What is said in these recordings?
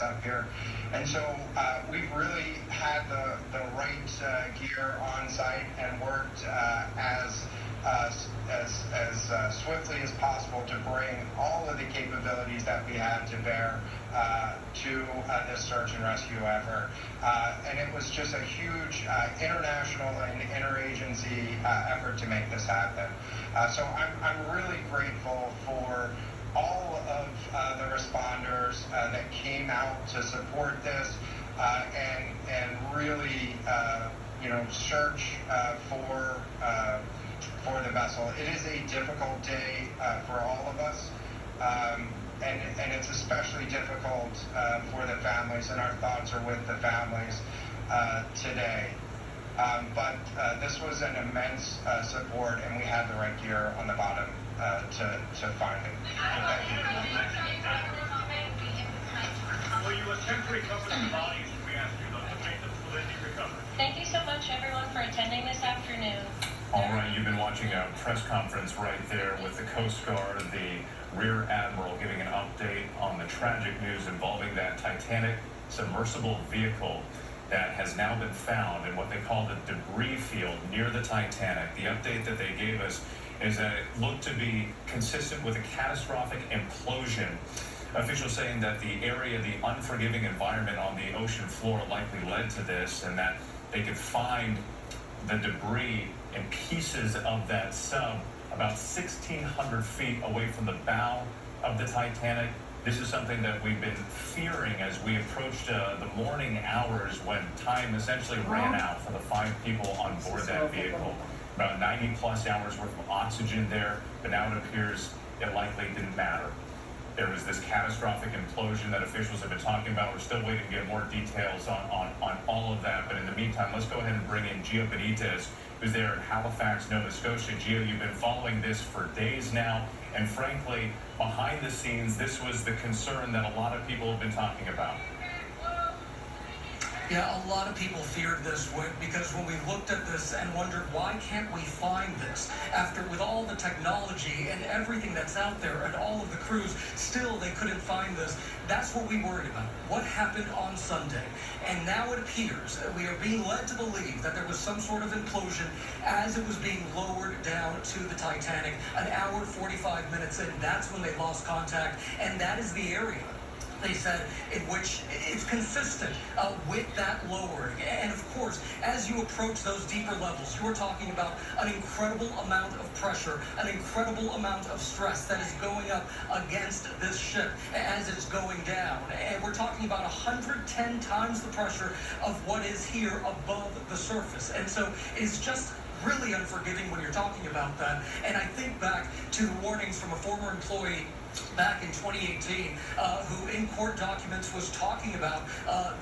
up here. And so we've really had the right gear on site and worked as swiftly as possible to bring all of the capabilities that we had to bear to this search and rescue effort. And it was just a huge international and interagency effort to make this happen. So I'm really grateful for all of the responders that came out to support this and really search for the vessel. It is a difficult day for all of us, and it's especially difficult for the families, and our thoughts are with the families today. But this was an immense support, and we had the right gear on the bottom to find it. So thank you. Will you attempt to recover the bodies, we ask you, to make them completely recovered? Thank you so much, everyone, for attending this afternoon. All right, you've been watching a press conference right there with the Coast Guard, the Rear Admiral giving an update on the tragic news involving that Titanic submersible vehicle that has now been found in what they call the debris field near the Titanic. The update that they gave us is that it looked to be consistent with a catastrophic implosion. Officials saying that the area, the unforgiving environment on the ocean floor likely led to this, and that they could find the debris and pieces of that sub about 1,600 feet away from the bow of the Titanic. This is something that we've been fearing as we approached the morning hours when time essentially ran out for the 5 people on board that vehicle. About 90 plus hours worth of oxygen there, but now it appears it likely didn't matter. There was this catastrophic implosion that officials have been talking about. We're still waiting to get more details on all of that. But in the meantime, let's go ahead and bring in Gio Benitez, who's there in Halifax, Nova Scotia. Gio, you've been following this for days now. And frankly, behind the scenes, this was the concern that a lot of people have been talking about. Yeah, a lot of people feared this because when we looked at this and wondered, why can't we find this? After, with all the technology and everything that's out there and all of the crews, still they couldn't find this. That's what we worried about. What happened on Sunday? And now it appears that we are being led to believe that there was some sort of implosion as it was being lowered down to the Titanic. An hour, 45 minutes in, that's when they lost contact, and that is the area, they said, in which it's consistent with that lowering. And of course, as you approach those deeper levels, you're talking about an incredible amount of pressure, an incredible amount of stress that is going up against this ship as it's going down. And we're talking about 110 times the pressure of what is here above the surface. And so it's just really unforgiving when you're talking about that. And I think back to the warnings from a former employee back in 2018, who in court documents was talking about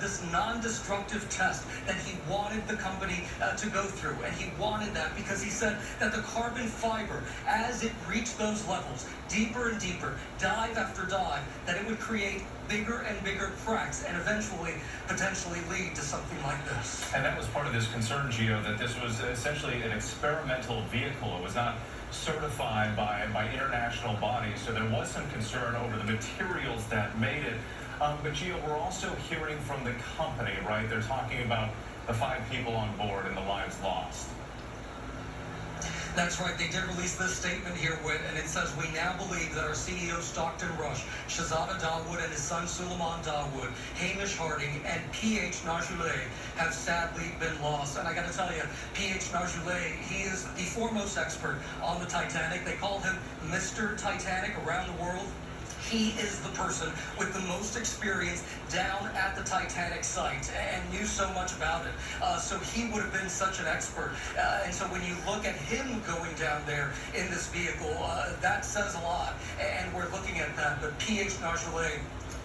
this non-destructive test that he wanted the company to go through. And he wanted that because he said that the carbon fiber, as it reached those levels, deeper and deeper, dive after dive, that it would create bigger and bigger cracks and eventually potentially lead to something like this. And that was part of this concern, Gio, that this was essentially an experimental vehicle. It was not certified by international bodies, so there was some concern over the materials that made it. But Gio, we're also hearing from the company, right? They're talking about the 5 people on board and the lives lost. That's right. They did release this statement here, and it says, we now believe that our CEO, Stockton Rush, Shahzada Dawood and his son, Suleiman Dawood, Hamish Harding, and P.H. Najoulet have sadly been lost. And I got to tell you, P.H. Najoulet, he is the foremost expert on the Titanic. They call him Mr. Titanic around the world. He is the person with the most experience down at the Titanic site and knew so much about it. So he would have been such an expert. And so when you look at him going down there in this vehicle, that says a lot. And we're looking at that. But P.H. Najoulet,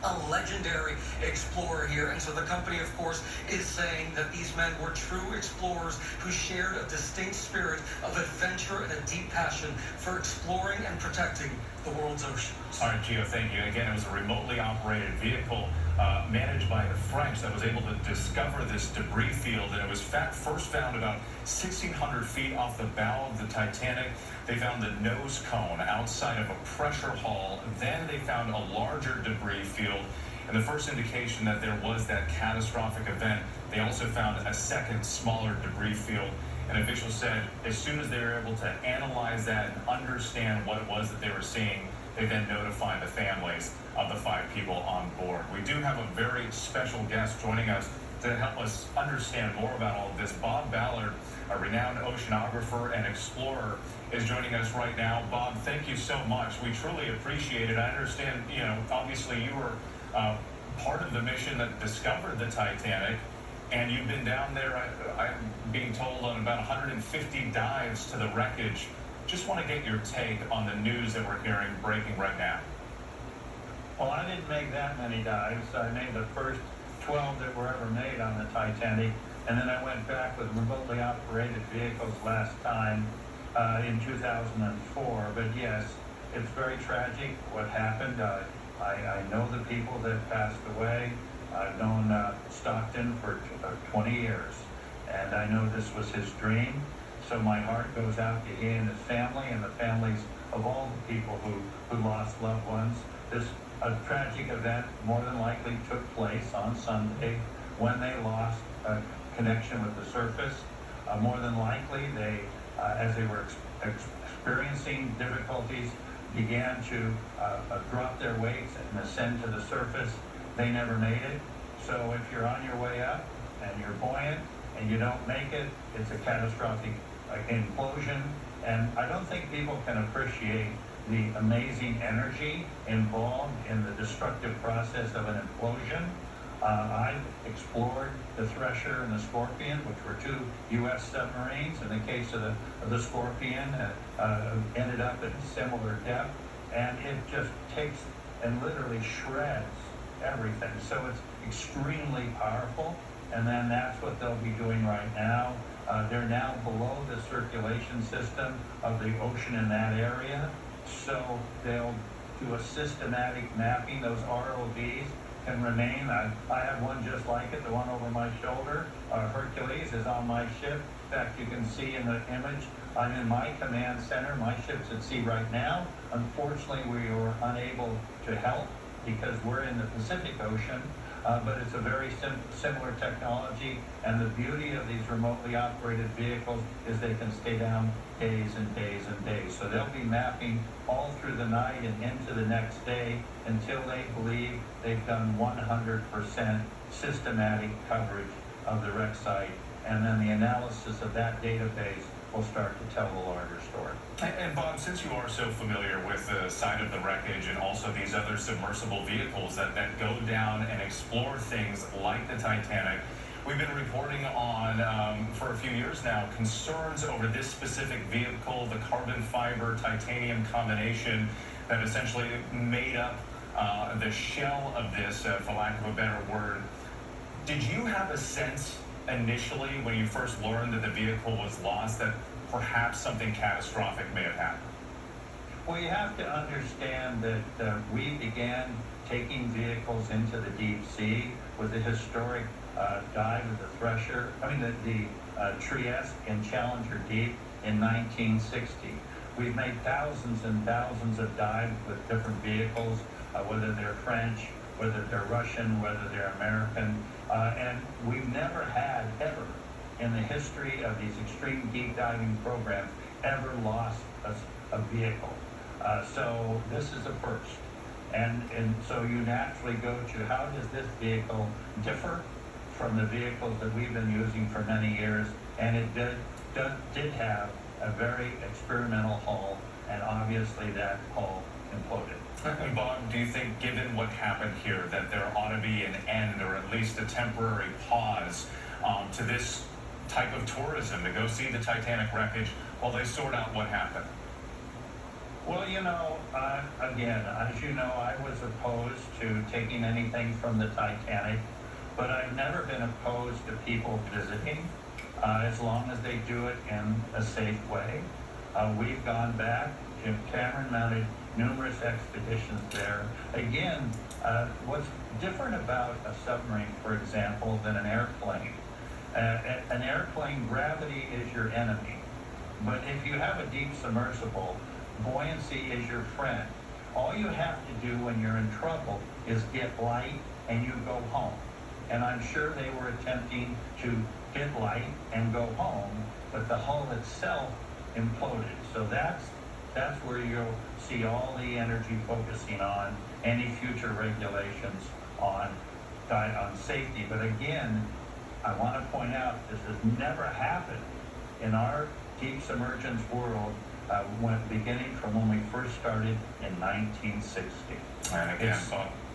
a legendary explorer here. And so the company, of course, is saying that these men were true explorers who shared a distinct spirit of adventure and a deep passion for exploring and protecting the world's oceans. All right, Gio, thank you. Again, it was a remotely operated vehicle managed by the French that was able to discover this debris field, and it was first found about 1,600 feet off the bow of the Titanic. They found the nose cone outside of a pressure hull. Then they found a larger debris field And the first indication that there was that catastrophic event, they also found a second smaller debris field. And officials said as soon as they were able to analyze that and understand what it was that they were seeing, they then notified the families of the 5 people on board. We do have a very special guest joining us to help us understand more about all of this. Bob Ballard, a renowned oceanographer and explorer, is joining us right now. Bob, thank you so much. We truly appreciate it. I understand, obviously you were part of the mission that discovered the Titanic, and you've been down there, I'm being told, on about 150 dives to the wreckage. Just want to get your take on the news that we're hearing breaking right now. Well, I didn't make that many dives. I made the first 12 that were ever made on the Titanic, and then I went back with remotely operated vehicles last time in 2004. But yes, it's very tragic what happened. I know the people that passed away. I've known Stockton for 20 years, and I know this was his dream. So my heart goes out to he and his family and the families of all the people who lost loved ones. This tragic event more than likely took place on Sunday when they lost connection with the surface. More than likely, they, as they were experiencing difficulties, began to drop their weights and ascend to the surface. They never made it. So if you're on your way up and you're buoyant and you don't make it, it's a catastrophic implosion. And I don't think people can appreciate the amazing energy involved in the destructive process of an implosion. I explored the Thresher and the Scorpion, which were 2 U.S. submarines. In the case of the Scorpion, ended up at a similar depth, and it just takes and literally shreds everything. So it's extremely powerful, and then that's what they'll be doing right now. They're now below the circulation system of the ocean in that area, so they'll do a systematic mapping. Those ROVs can remain. I have one just like it, the one over my shoulder. Hercules is on my ship. In fact, you can see in the image, I'm in my command center. My ship's at sea right now. Unfortunately, we were unable to help because we're in the Pacific Ocean, but it's a very similar technology, and the beauty of these remotely operated vehicles is they can stay down days and days and days. So they'll be mapping all through the night and into the next day until they believe they've done 100% systematic coverage of the wreck site, and then the analysis of that database will start to tell the larger story. And Bob, since you are so familiar with the site of the wreckage and also these other submersible vehicles that go down and explore things like the Titanic, we've been reporting on, for a few years now, concerns over this specific vehicle, the carbon fiber titanium combination that essentially made up the shell of this, for lack of a better word. Did you have a sense initially when you first learned that the vehicle was lost that perhaps something catastrophic may have happened? Well, you have to understand that we began taking vehicles into the deep sea with the historic dive of the Thresher, the Trieste in Challenger Deep in 1960. We've made thousands and thousands of dives with different vehicles, whether they're French, whether they're Russian, whether they're American, and we've never had, ever, in the history of these extreme deep diving programs, ever lost a vehicle. So this is a first. And so you naturally go to, how does this vehicle differ from the vehicles that we've been using for many years? And it did have a very experimental hull, and obviously that hull imploded. And Bob, do you think, given what happened here, that there ought to be an end or at least a temporary pause to this type of tourism to go see the Titanic wreckage while they sort out what happened? Well, again, as you know, I was opposed to taking anything from the Titanic, but I've never been opposed to people visiting, as long as they do it in a safe way. We've gone back. Jim Cameron mounted numerous expeditions there. Again, what's different about a submarine, for example, than an airplane? An airplane, gravity is your enemy. But if you have a deep submersible, buoyancy is your friend. All you have to do when you're in trouble is get light and you go home. And I'm sure they were attempting to hit light and go home, but the hull itself imploded. So that's where you'll see all the energy focusing on any future regulations on safety. But again, I want to point out this has never happened in our deep submergence world, beginning from when we first started in 1960. And again,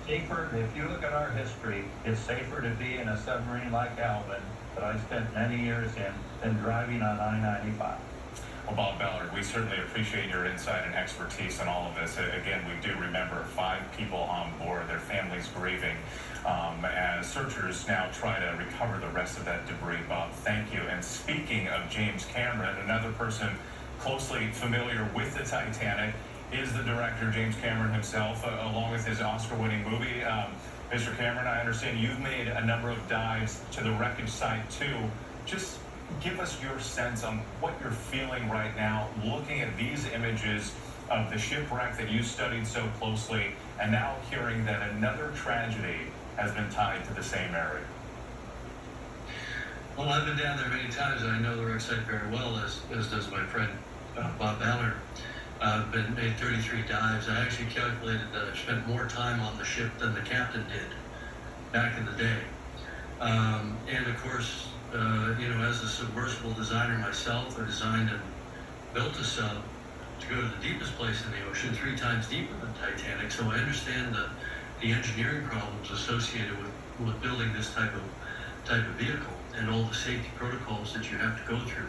safer, if you look at our history, it's safer to be in a submarine like Alvin that I spent many years in than driving on I-95. Well, Bob Ballard, we certainly appreciate your insight and expertise in all of this. Again, we do remember 5 people on board, their families grieving, as searchers now try to recover the rest of that debris. Bob, thank you. And speaking of James Cameron, another person closely familiar with the Titanic is the director, James Cameron himself, along with his Oscar-winning movie. Mr. Cameron, I understand you've made a number of dives to the wreckage site, too. Just give us your sense on what you're feeling right now, looking at these images of the shipwreck that you studied so closely, and now hearing that another tragedy has been tied to the same area. Well, I've been down there many times, and I know the wreck site very well, as does my friend Bob Ballard. I've made 33 dives. I actually calculated that I spent more time on the ship than the captain did back in the day. And of course, as a submersible designer myself, I designed and built a sub to go to the deepest place in the ocean, 3 times deeper than Titanic. So I understand the engineering problems associated with building this type of vehicle and all the safety protocols that you have to go through.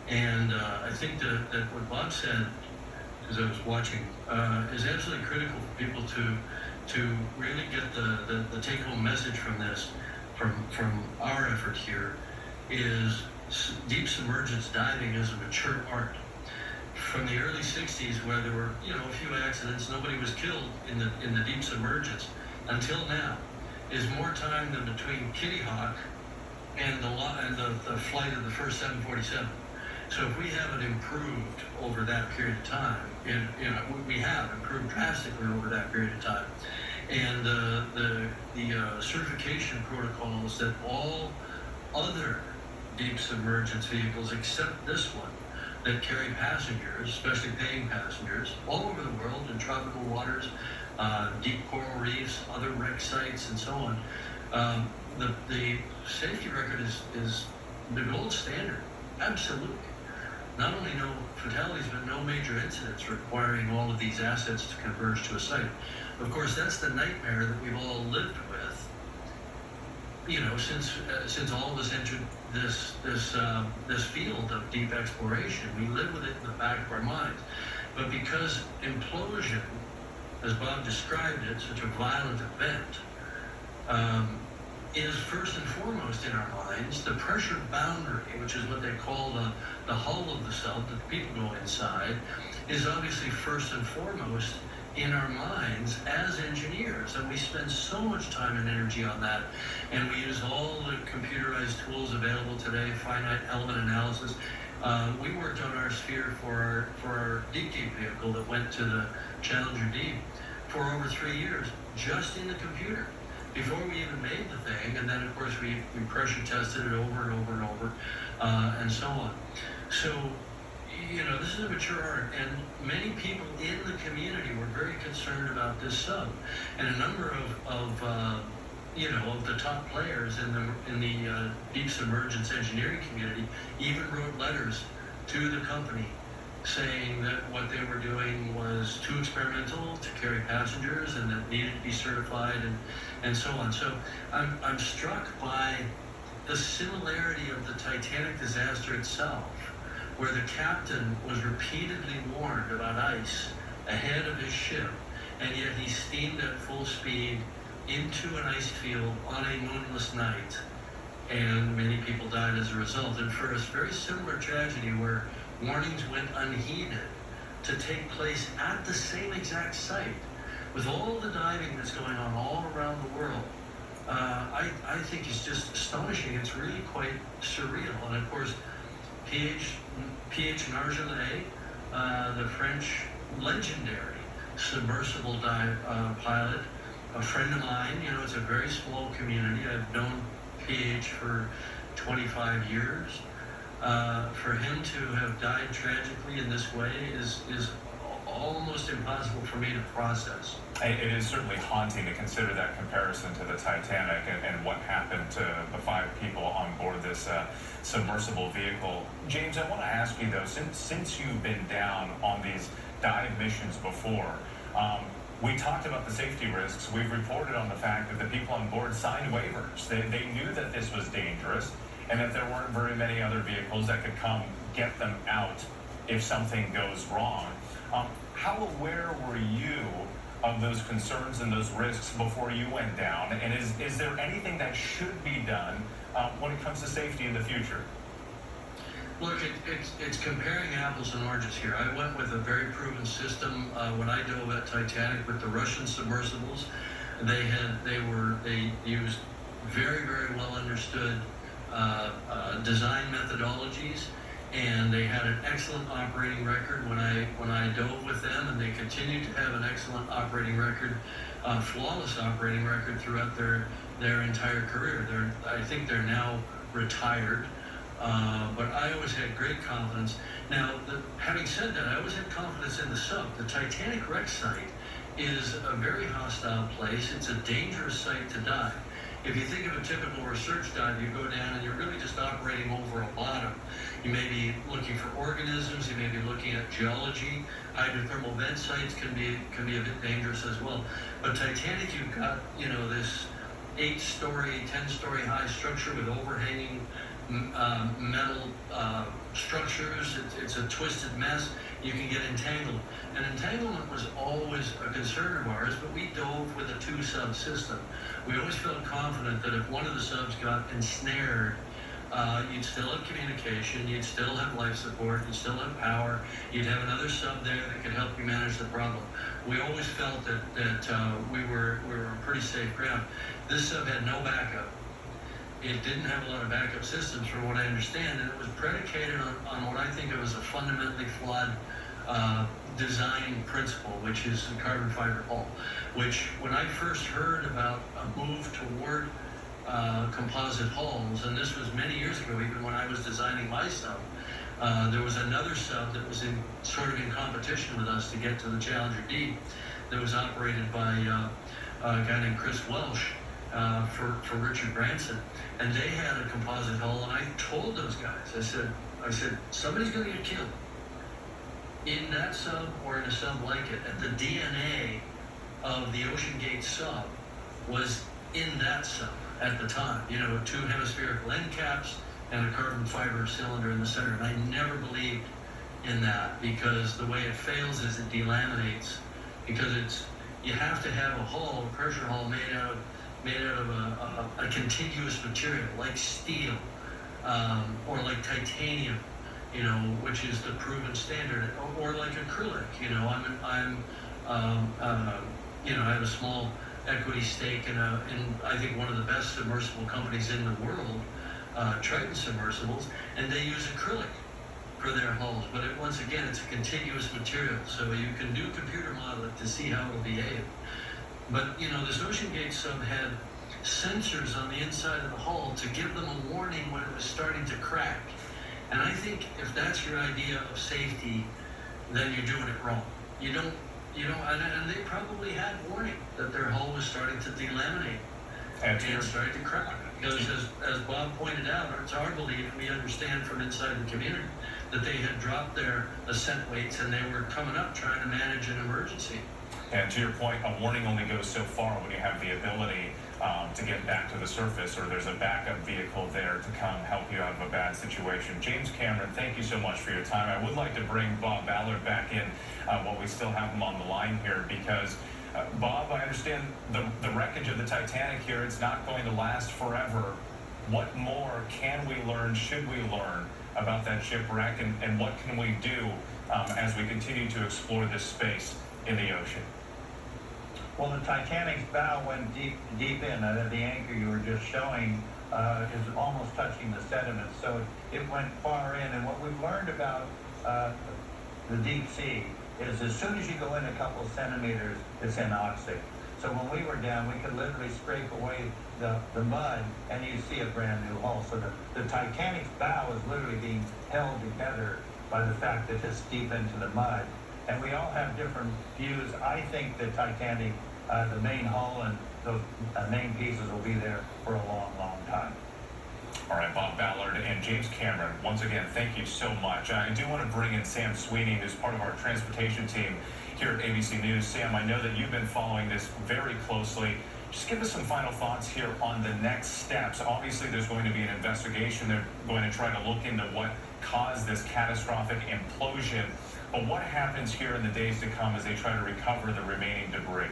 And I think that what Bob said, as I was watching, is absolutely critical for people to really get the take-home message from this, from our effort here, is deep submergence diving is a mature art. From the early 60s, where there were a few accidents, nobody was killed in the deep submergence, until now, is more time than between Kitty Hawk and the flight of the first 747. So if we haven't improved over that period of time, we have improved drastically over that period of time. And the certification protocols that all other deep submergence vehicles, except this one, that carry passengers, especially paying passengers, all over the world in tropical waters, deep coral reefs, other wreck sites, and so on, the safety record is the gold standard, absolutely. Not only no fatalities, but no major incidents requiring all of these assets to converge to a site. Of course, that's the nightmare that we've all lived with, since all of us entered this field of deep exploration. We live with it in the back of our minds. But because implosion, as Bob described it, such a violent event, is first and foremost in our minds, the pressure boundary, which is what they call the hull of the sub that people go inside, is obviously first and foremost in our minds as engineers. And we spend so much time and energy on that. And we use all the computerized tools available today, finite element analysis. We worked on our sphere for our deep vehicle that went to the Challenger Deep for over 3 years, just in the computer, before we even made the thing. And then, of course, we pressure tested it over and over and over, and so on. So, this is a mature art, and many people in the community were very concerned about this sub. And a number of the top players in the deep submergence engineering community even wrote letters to the company saying that what they were doing was too experimental to carry passengers and that needed to be certified and so on. So I'm struck by the similarity of the Titanic disaster itself, where the captain was repeatedly warned about ice ahead of his ship, and yet he steamed at full speed into an ice field on a moonless night, and many people died as a result. And for a very similar tragedy where warnings went unheeded to take place at the same exact site, with all the diving that's going on all around the world, I think it's just astonishing. It's really quite surreal. And of course, P.H. Nargeolet, the French legendary submersible dive pilot, a friend of mine. You know, it's a very small community. I've known PH for 25 years. For him to have died tragically in this way is almost impossible for me to process. It is certainly haunting to consider that comparison to the Titanic and what happened to the 5 people on board this submersible vehicle. James, I want to ask you, though, since you've been down on these dive missions before, we talked about the safety risks. We've reported on the fact that the people on board signed waivers. They knew that this was dangerous and that there weren't very many other vehicles that could come get them out if something goes wrong. How aware were you of those concerns and those risks before you went down? And is there anything that should be done when it comes to safety in the future? Look, it's comparing apples and oranges here. I went with a very proven system when I dove at Titanic with the Russian submersibles. They used very, very well understood design methodologies, and they had an excellent operating record when I dove with them, and they continue to have an excellent operating record, flawless operating record throughout their entire career. I think they're now retired. But I always had great confidence. Now, having said that, I always had confidence in the sub. The Titanic wreck site is a very hostile place. It's a dangerous site to dive. If you think of a typical research dive, you go down and you're really just operating over a bottom. You may be looking for organisms. You may be looking at geology. Hydrothermal vent sites can be a bit dangerous as well. But Titanic, you've got, you know, this 8-story, 10-story high structure with overhanging metal structures. It's a twisted mess. You can get entangled. And entanglement was always a concern of ours, but we dove with a 2-sub system. We always felt confident that if one of the subs got ensnared, you'd still have communication, you'd still have life support, you'd still have power, you'd have another sub there that could help you manage the problem. We always felt that we were on pretty safe ground. This sub had no backup. It didn't have a lot of backup systems, from what I understand, and it was predicated on what I think of as a fundamentally flawed design principle, which is the carbon fiber hull, which when I first heard about a move toward composite hulls, and this was many years ago, even when I was designing my sub, there was another sub that was in competition with us to get to the Challenger Deep that was operated by a guy named Chris Welsh for Richard Branson, and they had a composite hull, and I told those guys, I said, somebody's going to get killed in that sub or in a sub like it, and the DNA of the Ocean Gate sub was in that sub at the time, you know, 2 hemispherical end caps and a carbon fiber cylinder in the center. And I never believed in that, because the way it fails is it delaminates, because you have to have a hull, a pressure hull made out of a contiguous material like steel or like titanium, you know, which is the proven standard, or like acrylic. You know, you know, I have a small equity stake in I think one of the best submersible companies in the world, Triton Submersibles, and they use acrylic for their hulls. But once again, it's a contiguous material, so you can do computer modeling to see how it'll behave. But, you know, this Ocean Gate sub had sensors on the inside of the hull to give them a warning when it was starting to crack. And I think if that's your idea of safety, then you're doing it wrong. You don't, and they probably had warning that their hull was starting to delaminate and starting to crack. Because as Bob pointed out, it's our belief, we understand from inside the community, that they had dropped their ascent weights and they were coming up trying to manage an emergency. And to your point, a warning only goes so far when you have the ability to get back to the surface, or there's a backup vehicle there to come help you out of a bad situation. James Cameron, thank you so much for your time. I would like to bring Bob Ballard back in while we still have him on the line here, because Bob, I understand the wreckage of the Titanic here, it's not going to last forever. What more can we learn, should we learn about that shipwreck, and what can we do as we continue to explore this space in the ocean? Well, the Titanic's bow went deep in. The anchor you were just showing is almost touching the sediment, so it went far in. And what we've learned about the deep sea is as soon as you go in a couple centimeters, it's anoxic. So when we were down, we could literally scrape away the mud and you see a brand new hull. So the Titanic's bow is literally being held together by the fact that it's deep into the mud. And we all have different views. I think the Titanic, the main hull and those main pieces will be there for a long, long time. All right, Bob Ballard and James Cameron, once again, thank you so much. I do want to bring in Sam Sweeney, who's part of our transportation team here at ABC News. Sam, I know that you've been following this very closely. Just give us some final thoughts here on the next steps. Obviously, there's going to be an investigation. They're going to try to look into what caused this catastrophic implosion. But what happens here in the days to come as they try to recover the remaining debris?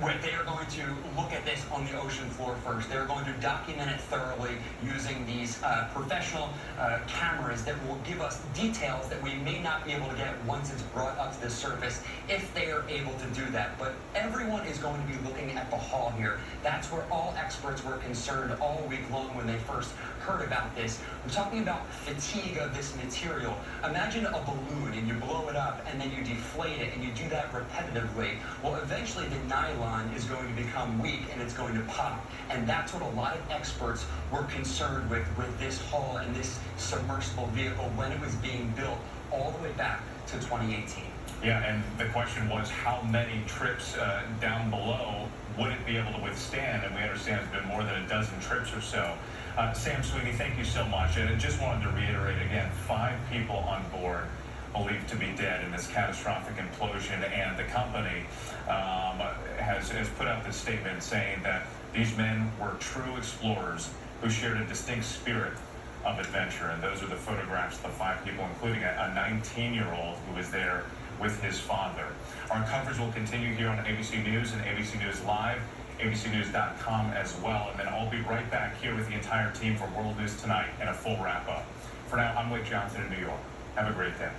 Where they are going to look at this on the ocean floor first. They're going to document it thoroughly using these professional cameras that will give us details that we may not be able to get once it's brought up to the surface, if they are able to do that. But everyone is going to be looking at the hull here. That's where all experts were concerned all week long when they first heard about this. We're talking about fatigue of this material. Imagine a balloon and you blow it up and then you deflate it and you do that repetitively. Well, eventually the nylon is going to become weak and it's going to pop. And that's what a lot of experts were concerned with this hull and this submersible vehicle when it was being built all the way back to 2018. Yeah, and the question was how many trips down below would it be able to withstand? And we understand it's been more than a dozen trips or so. Sam Sweeney, thank you so much. And I just wanted to reiterate again, 5 people on board believed to be dead in this catastrophic implosion, and the company has put out this statement saying that these men were true explorers who shared a distinct spirit of adventure. And those are the photographs of the 5 people, including a 19-year-old who was there with his father. Our coverage will continue here on ABC News and ABC News Live, abcnews.com as well. And then I'll be right back here with the entire team for World News Tonight and a full wrap-up. For now, I'm Wade Johnson in New York. Have a great day.